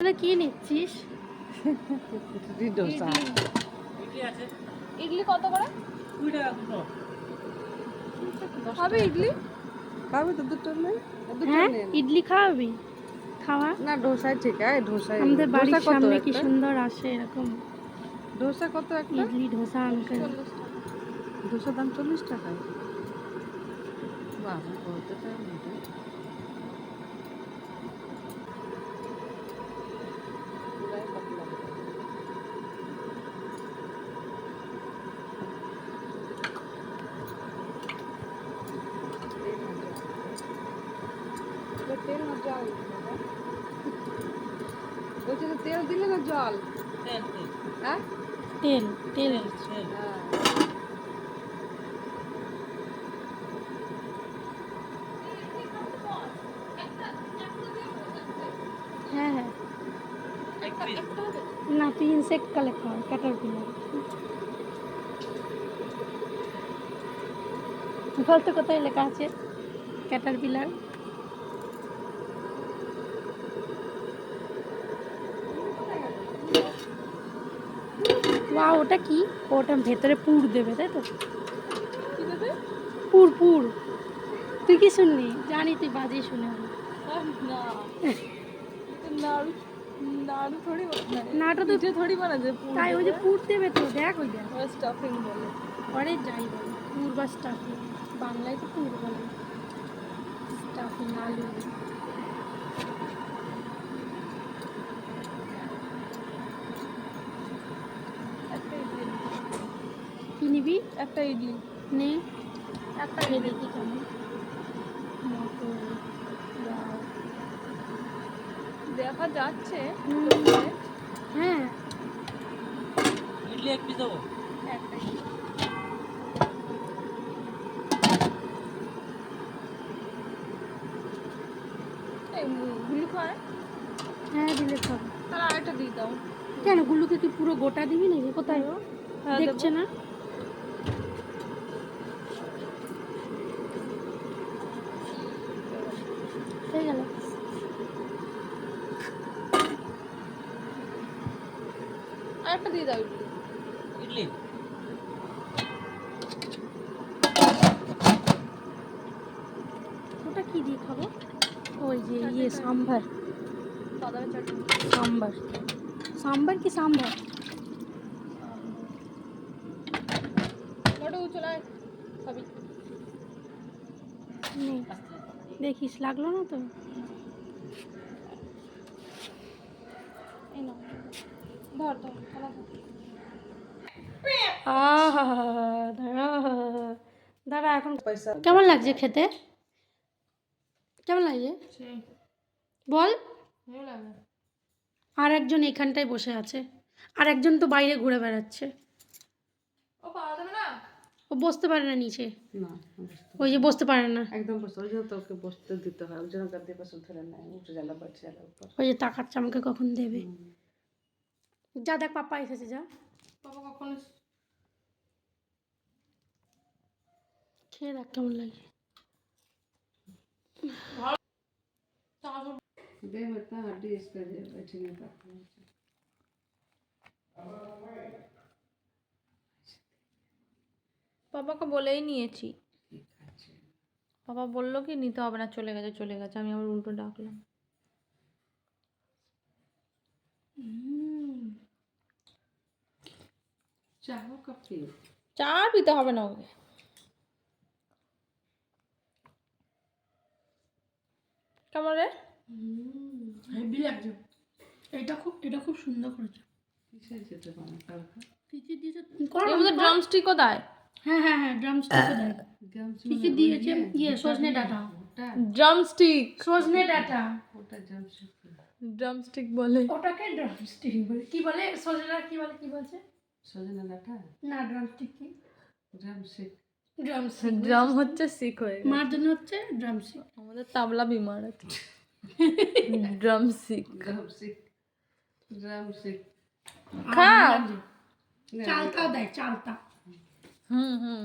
বোতলে কি নিচ্ছিস? ডোসা। ইডলি কত করে? 2 টাকা দুটো। হবে ইডলি? খাবি তো দুটো নেই? হ্যাঁ ইডলি খাওয়াবি? খাওয়া না ডোসাই ঠিক আছে, ডোসাই। আমাদের বাড়ির ডোসা কত সামনে কি একটা? সুন্দর আসে এরকম ডোসা কত একটা? ইডলি ধোসা আঙ্কেল। 40 টাকা। ডোসা দাম 40 টাকা। বাহ, বলতে তো মোটে। পুরাই পাতলা। তেল না জল? বলছে তো তেল দিলে না জল? তেল তেল হ্যাঁ তেল তেল তেল। হ্যাঁ। হ্যাঁ হ্যাঁ একটা হবে? না তুই ইনসেক্ট কালে খাওয়া ক্যাটারপিলার বলতে কোথায় লেখা আছে ক্যাটারপিলার? ওয়া ওটা কি? ওটা ভেতরে পুর দেবে তাই তো? কি দেবে? পুর পুর। তুই কি শুনলি? জানি তুই বাজে শুনে না নাড়ু নাড়ু থোড়ি বানায়, নাড়ু তো- পিঠে থোড়ি বানায় যে পুর তাই ওই যে পুর দেবে তো, দেখ ওই দেখ স্টাফিং বলে। পরে যাই বলে পুর বা স্টাফিং, বাংলায় তো পুর বলে, স্টাফিং আলু। একটা ইডলি, কি নিবি? একটা ইডলি, নে একটা খেয়ে ইডলি। দেখি কেমন। মটর, ডাল। দেখা যাচ্ছে হুম। হ্যাঁ ইডলি এক পিস দেবো। একটা ইডলি। এই গুলি খায়, হ্যাঁ দিলে খাবো। তাহলে আরেকটা দিয়ে দাও। কেন গুল্লুকে কি পুরো গোটা দিবি নাকি? কোথায় ও হ্যাঁ, দেখছে দেবো। না? হয়ে গেল। আরেকটা দিয়ে দাও ইডলি। ইডলি ওটা কি দিয়ে খাবো? ওই যে ইয়ে সাম্বার। বাদামের চাটনি। সাম্বার সাম্বার কি সাম্বার? মোটে চলায় খাবি। নেই দেখিস লাগলো না তো? এই নাও, ধর ধর থালা ধর। আহা দাঁড়া দাঁড়া এখন পয়সা কেমন লাগছে খেতে? কেমন লাগছে বল? ভালো লাগে। আর একজন এখানটায় বসে আছে, আর একজন তো বাইরে ঘুরে বেড়াচ্ছে। ও পাওয়া যাবে না? ও বসতে পারে না নিচে, না, ওই যে বসতে পারে না, একদম বসতে, ওই জন্য তোকে বসতে দিতে হয়, ওই জন্য গাদ্দির পাশে ধরে নেয়, উঠে জ্বালা পাচ্ছে জ্বালা উপর। ওই যে তাকাচ্ছে আমাকে কখন দেবে। যা দেখ পাপা এসেছে, যা বাবা কখন খেয়ে দেখ কেমন লাগে। दे इतना हड्डी इसका दे बैठे नहीं पाते हैं। পাপাকে বলেই নিয়েছি, পাপা বললো কি নিতে হবে না, চলে গেছে চলে গেছে, আমি আবার উল্টো ডাকলাম। चाहो कब চা আর পিতে হবে না ওকে। কেমন রে? হেভি লাগছে। এটা খুব সুন্দর করেছে। किसे जेते पाना कालका কি কি দিয়েছে? এর মধ্যে ড্রামস্টিকও দেয়। হ্যাঁ হ্যাঁ হ্যাঁ ড্রামস্টিকও দেয়। गम्स কি কি দিয়েছে? ইয়ে সজনে ডাঁটা, ওটা ড্রামস্টিক, সজনে ডাঁটা। ওটা जम्स ড্রামস্টিক বলে। ওটাকে ড্রামস্টিক বলে। কি বলে সজনা? কি বলে? কি বলছে? सजना लाटा না ড্রামস্টিক কি? Drumstick drumstick. ড্রাম হচ্ছে সিক হয়ে গেছে। মার জন্য হচ্ছে ড্রামস্টিক। আমাদের তাবলা বিমার আছে। ড্রামস্টিক ड्रमस्टिक ड्रमस्टिक খাও। চালতা দেয়, চালতা। হুম হুম